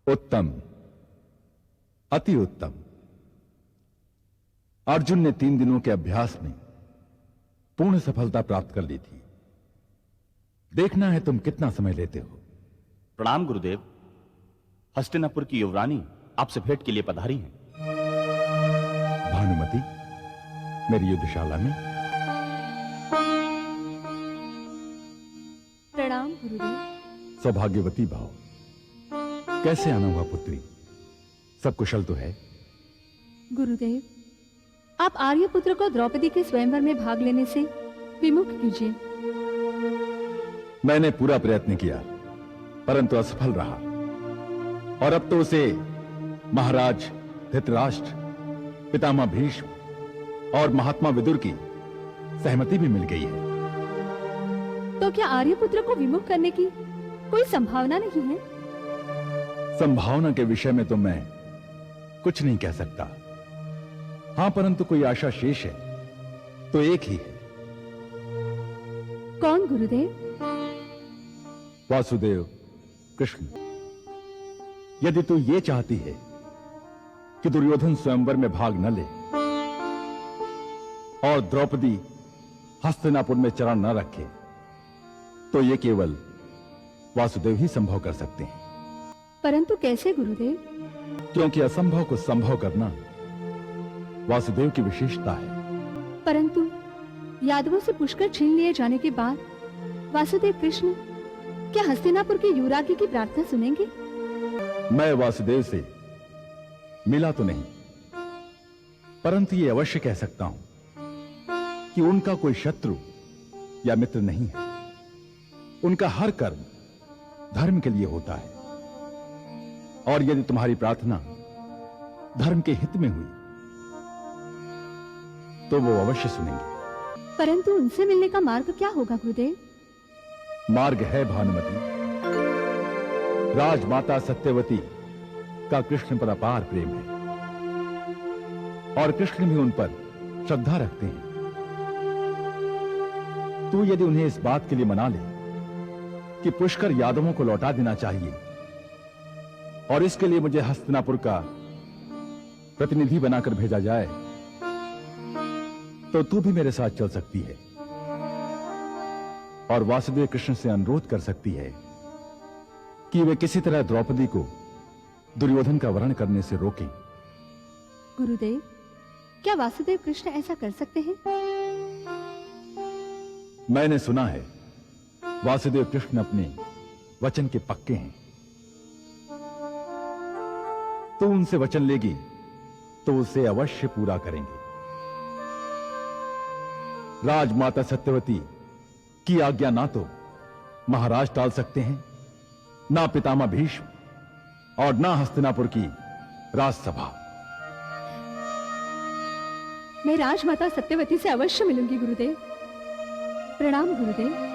उत्तम, अति उत्तम। अर्जुन ने 3 दिनों के अभ्यास में पूर्ण सफलता प्राप्त कर ली थी। देखना है तुम कितना समय लेते हो। प्रणाम गुरुदेव। हस्तिनापुर की युवरानी आपसे भेंट के लिए पधारी हैं। भानुमति मेरी युद्धशाला में। प्रणाम गुरुदेव। सौभाग्यवती भाव। कैसे आना हुआ पुत्री? सब कुशल तो है? गुरुदेव, आप आर्यपुत्र को द्रौपदी के स्वयंवर में भाग लेने से विमुख कीजिए। मैंने पूरा प्रयत्न किया परंतु असफल रहा, और अब तो उसे महाराज धृतराष्ट्र, पितामह भीष्म और महात्मा विदुर की सहमति भी मिल गई है। तो क्या आर्यपुत्र को विमुख करने की कोई संभावना नहीं है? संभावना के विषय में तो मैं कुछ नहीं कह सकता। हां, परंतु कोई आशा शेष है तो एक ही है। कौन गुरुदेव? वासुदेव कृष्ण। यदि तू ये चाहती है कि दुर्योधन स्वयंवर में भाग न ले और द्रौपदी हस्तिनापुर में चरण न रखे, तो ये केवल वासुदेव ही संभव कर सकते हैं। परंतु कैसे गुरुदेव? क्योंकि असंभव को संभव करना वासुदेव की विशेषता है। परंतु यादवों से पुष्कर छीन लिए जाने के बाद वासुदेव कृष्ण क्या हस्तिनापुर के युवराज्ञी की प्रार्थना सुनेंगे? मैं वासुदेव से मिला तो नहीं, परंतु ये अवश्य कह सकता हूं कि उनका कोई शत्रु या मित्र नहीं है। उनका हर कर्म धर्म के लिए होता है, और यदि तुम्हारी प्रार्थना धर्म के हित में हुई तो वो अवश्य सुनेंगे। परंतु उनसे मिलने का मार्ग क्या होगा गुरुदेव? मार्ग है भानुमति। राजमाता सत्यवती का कृष्ण पर अपार प्रेम है, और कृष्ण भी उन पर श्रद्धा रखते हैं। तू यदि उन्हें इस बात के लिए मना ले कि पुष्कर यादवों को लौटा देना चाहिए, और इसके लिए मुझे हस्तिनापुर का प्रतिनिधि बनाकर भेजा जाए, तो तू भी मेरे साथ चल सकती है और वासुदेव कृष्ण से अनुरोध कर सकती है कि वे किसी तरह द्रौपदी को दुर्योधन का वरण करने से रोकें। गुरुदेव, क्या वासुदेव कृष्ण ऐसा कर सकते हैं? मैंने सुना है वासुदेव कृष्ण अपने वचन के पक्के हैं। तो उनसे वचन लेगी तो उसे अवश्य पूरा करेंगे। राजमाता सत्यवती की आज्ञा ना तो महाराज टाल सकते हैं, ना पितामह भीष्म, और ना हस्तिनापुर की राजसभा। मैं राजमाता सत्यवती से अवश्य मिलूंगी गुरुदेव। प्रणाम गुरुदेव।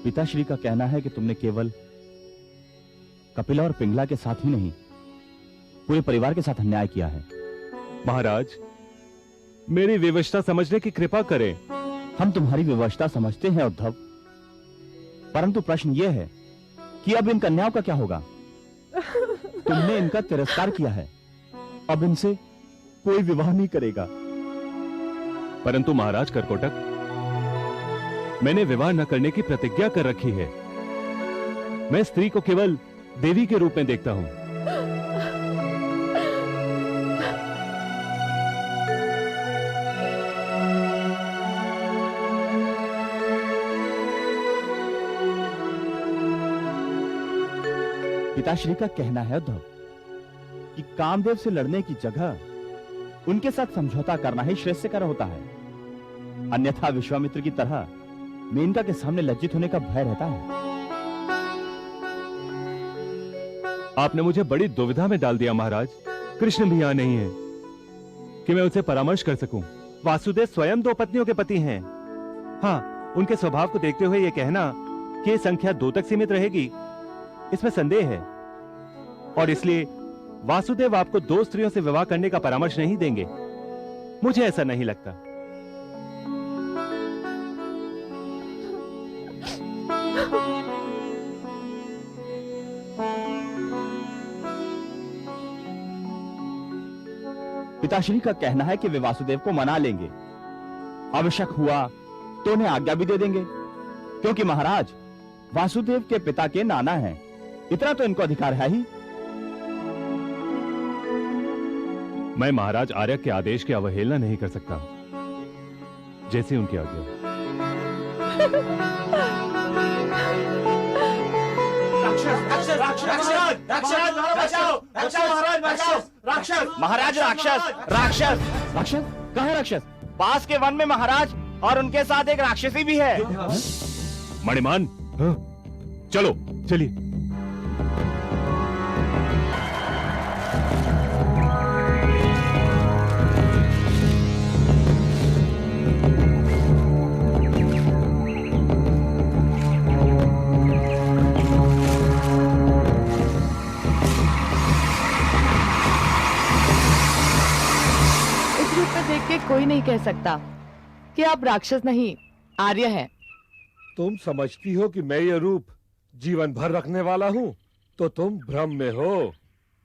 पिताश्री का कहना है कि तुमने केवल कपिला और पिंगला के साथ ही नहीं, पूरे परिवार के साथ अन्याय किया है। महाराज, मेरी विवशता समझने की कृपा करें। हम तुम्हारी विवशता समझते हैं उद्धव, परंतु प्रश्न यह है कि अब इन कन्याओं का क्या होगा? तुमने इनका तिरस्कार किया है, अब इनसे कोई विवाह नहीं करेगा। परंतु महाराज करकोटक, मैंने विवाह न करने की प्रतिज्ञा कर रखी है। मैं स्त्री को केवल देवी के रूप में देखता हूं। पिताश्री का कहना है उद्धव कि कामदेव से लड़ने की जगह उनके साथ समझौता करना ही श्रेष्ठकर होता है, अन्यथा विश्वामित्र की तरह मेनका के सामने लज्जित होने का भय रहता है। आपने मुझे बड़ी दुविधा में डाल दिया महाराज। कृष्ण भी यहां नहीं है कि मैं उनसे परामर्श कर सकूं। वासुदेव स्वयं 2 पत्नियों के पति हैं। हाँ, उनके स्वभाव को देखते हुए यह कहना कि ये संख्या 2 तक सीमित रहेगी, इसमें संदेह है। और इसलिए वासुदेव आपको 2 स्त्रियों से विवाह करने का परामर्श नहीं देंगे। मुझे ऐसा नहीं लगता। पिताश्री का कहना है कि वे वासुदेव को मना लेंगे। आवश्यक हुआ तो उन्हें आज्ञा भी दे देंगे, क्योंकि महाराज वासुदेव के पिता के नाना हैं। इतना तो इनको अधिकार है ही। मैं महाराज आर्य के आदेश की अवहेलना नहीं कर सकता, जैसी उनकी आज्ञा। महाराज राक्षस राक्षस राक्षस कहाँ है राक्षस? पास के वन में महाराज, और उनके साथ एक राक्षसी भी है। मणिमान, चलो चलिए। देख के कोई नहीं कह सकता कि आप राक्षस नहीं, आर्य हैं। तुम समझती हो कि मैं ये रूप जीवन भर रखने वाला हूँ, तो तुम भ्रम में हो।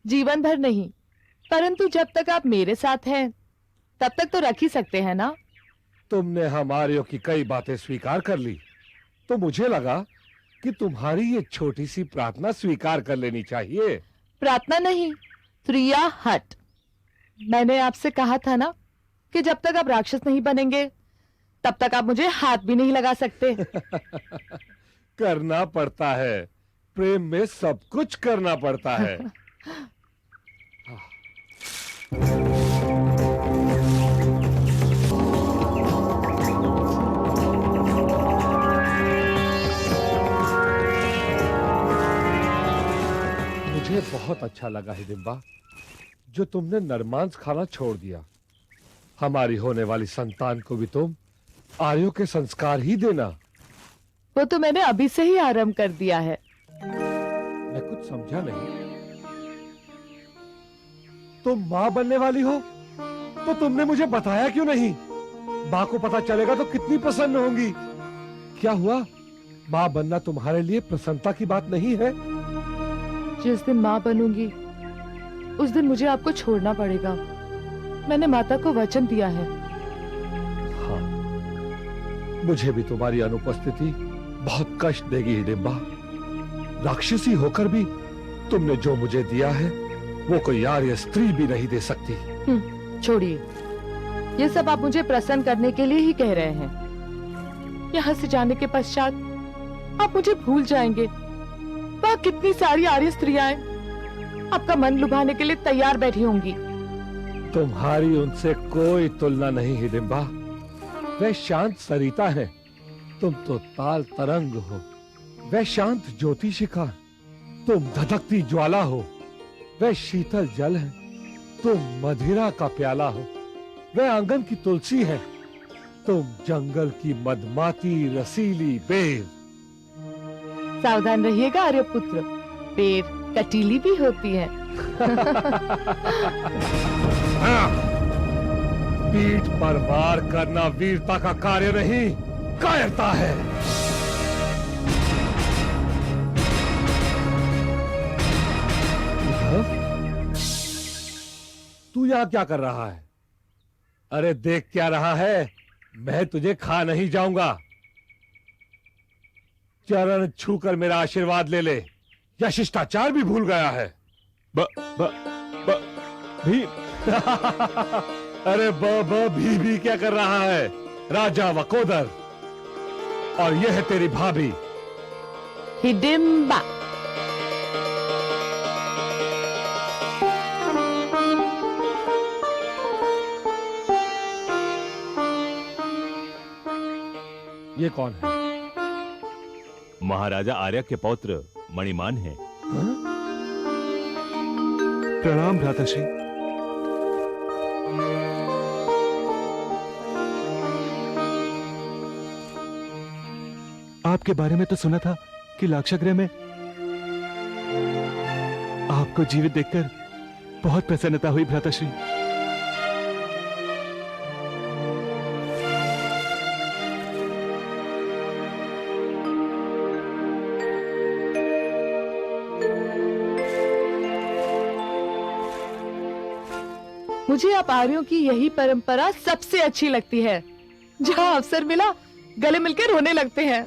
जीवन भर नहीं, परंतु जब तक आप मेरे साथ हैं तब तक तो रख ही सकते हैं ना। तुमने हम आर्यों की कई बातें स्वीकार कर ली, तो मुझे लगा कि तुम्हारी ये छोटी सी प्रार्थना स्वीकार कर लेनी चाहिए। प्रार्थना नहीं, त्रिया हट। मैंने आपसे कहा था ना कि जब तक आप राक्षस नहीं बनेंगे तब तक आप मुझे हाथ भी नहीं लगा सकते। करना पड़ता है, प्रेम में सब कुछ करना पड़ता है। मुझे बहुत अच्छा लगा हिडिंबा, जो तुमने नरमांस खाना छोड़ दिया। हमारी होने वाली संतान को भी तुम आर्यों के संस्कार ही देना। वो तो मैंने अभी से ही आरंभ कर दिया है। मैं कुछ समझा नहीं। तुम माँ बनने वाली हो, तो तुमने मुझे बताया क्यों नहीं? माँ को पता चलेगा तो कितनी प्रसन्न होंगी। क्या हुआ, माँ बनना तुम्हारे लिए प्रसन्नता की बात नहीं है? जिस दिन माँ बनूंगी उस दिन मुझे आपको छोड़ना पड़ेगा। मैंने माता को वचन दिया है। हाँ, मुझे भी तुम्हारी अनुपस्थिति बहुत कष्ट देगी हिडिंबा। राक्षसी होकर भी तुमने जो मुझे दिया है वो कोई आर्य स्त्री भी नहीं दे सकती। छोड़िए, ये सब आप मुझे प्रसन्न करने के लिए ही कह रहे हैं। यहाँ से जाने के पश्चात आप मुझे भूल जाएंगे। वहाँ कितनी सारी आर्य स्त्रियां आपका मन लुभाने के लिए तैयार बैठी होंगी। तुम्हारी उनसे कोई तुलना नहीं हिडिंबा। वे शांत सरिता है, तुम तो ताल तरंग हो। वे शांत ज्योतिषिका, तुम धधकती ज्वाला हो। वे शीतल जल है, तुम मदिरा का प्याला हो। वे आंगन की तुलसी है, तुम जंगल की मदमाती रसीली बेर। सावधान रहिएगा आर्यपुत्र, बेर कटीली भी होती है। पीठ पर वार करना वीरता का कार्य नहीं, कायरता है। तू यहाँ क्या कर रहा है? अरे देख क्या रहा है, मैं तुझे खा नहीं जाऊंगा। चरण छूकर मेरा आशीर्वाद ले ले, या शिष्टाचार भी भूल गया है? भी अरे भी क्या कर रहा है? राजा वकोदर, और यह है तेरी भाभी हिडिंबा। ये कौन है? महाराजा आर्य के पौत्र मणिमान हैं। हाँ? प्रणाम भ्राताश्री। आपके बारे में तो सुना था कि लाक्षागृह में आपको जीवित देखकर बहुत प्रसन्नता हुई भ्राताश्री। मुझे आप आर्यों की यही परंपरा सबसे अच्छी लगती है, जहाँ अवसर मिला गले मिलकर रोने लगते हैं।